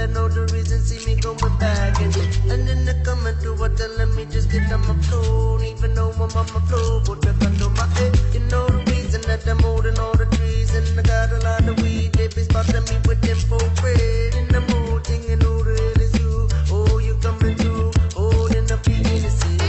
I know the reason, see me going back. And then they coming through, what telling me just get on my flow. Even though I'm on my flow, put the gun to my head. You know the reason that I'm holding all the trees. And I got a lot of weed, they be spotting me with them for bread. In the mood, thinking who the hell is you? Oh, you coming through, holding up the innocent.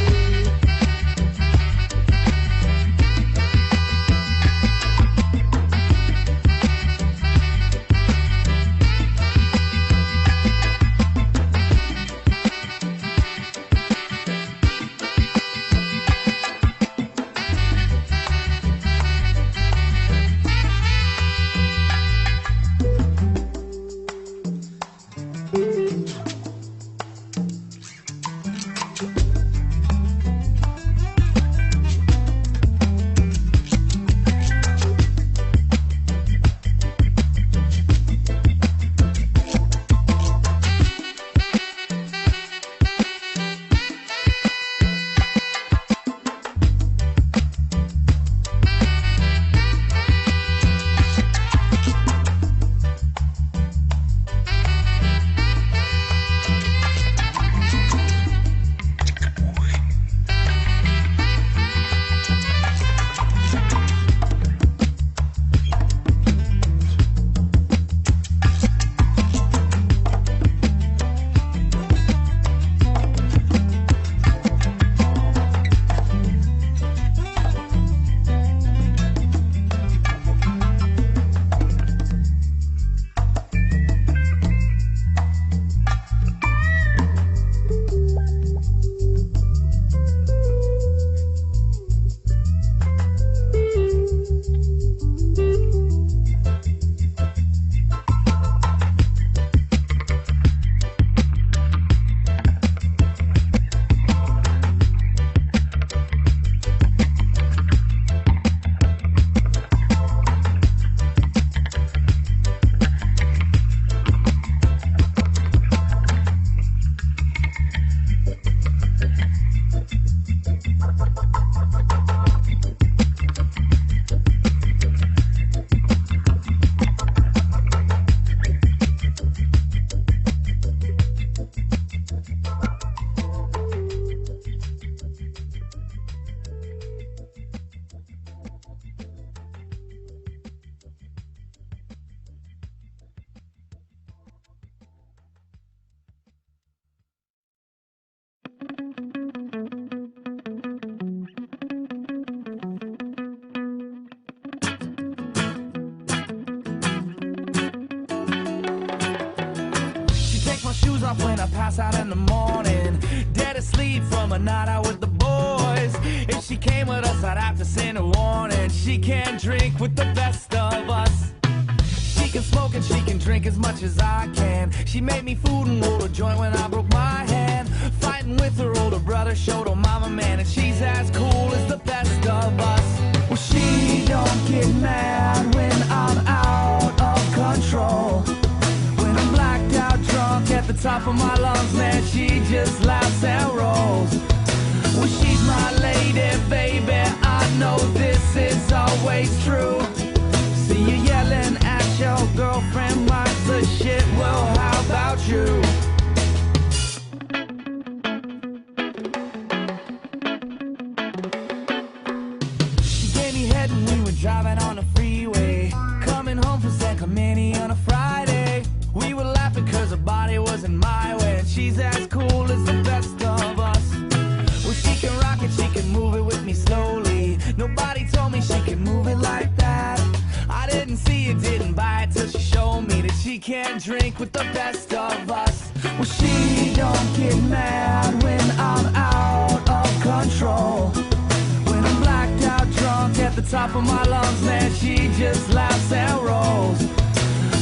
When I pass out in the morning, dead asleep from a night out with the boys. If she came with us, I'd have to send a warning. She can't drink with the best of us. She can smoke and she can drink as much as I can. She made me food and rolled a joint when I broke my hand. Fighting with her older brother, showed her mama man, and she's as cool as the best of us. Well, she don't get mad when I'm out of control. Drunk at the top of my lungs, man, she just laughs and rolls. Well, she's my lady, baby, I know this is always true. See you yelling at your girlfriend, minds the shit, well, how about you? She gave me head when we were driving on the freeway, coming home from San Clemente on a Friday. We were laughing cause her body was in my way, and she's as cool as the best of us. Well, she can rock it, she can move it with me slowly. Nobody told me she can move it like that. I didn't see it, didn't buy it till she showed me that she can't drink with the best of us. Well, she don't get mad when I'm out of control. When I'm blacked out drunk at the top of my lungs, man, she just laughs and rolls.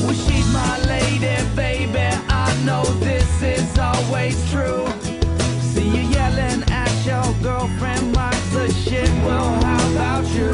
Well, she's my lady, baby, I know this is always true. See you yelling at your girlfriend, minds the shit, well, how about you?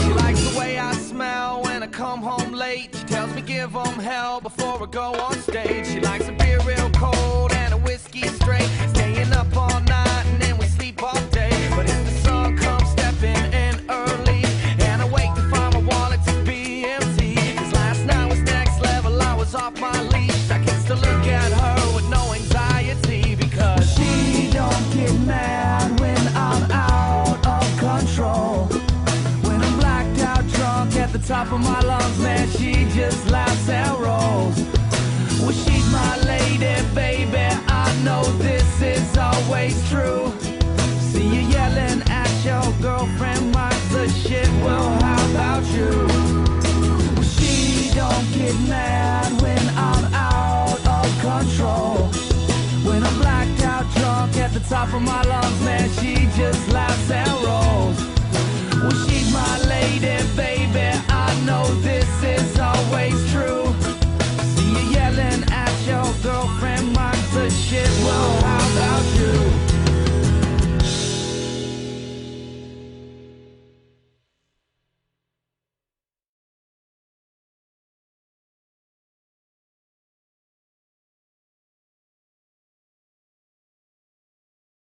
She likes the way I smell when I come home late. She tells me give 'em hell before I go on stage. She likes a beer real cold and a whiskey straight, staying up all night and then we sleep all day. But if the sun comes stepping in early and I wake to find my wallet to be empty, 'cause last night was next level, I was off my leash. I kissed her look top of my lungs, man, she just laughs and rolls. Well, she's my lady, baby, I know this is always true. See you yelling at your girlfriend, mine's the shit, well, how about you? Well, she don't get mad when I'm out of control. When I'm blacked out drunk at the top of my lungs, man, she just laughs and rolls. Well, she's my lady, baby, I know this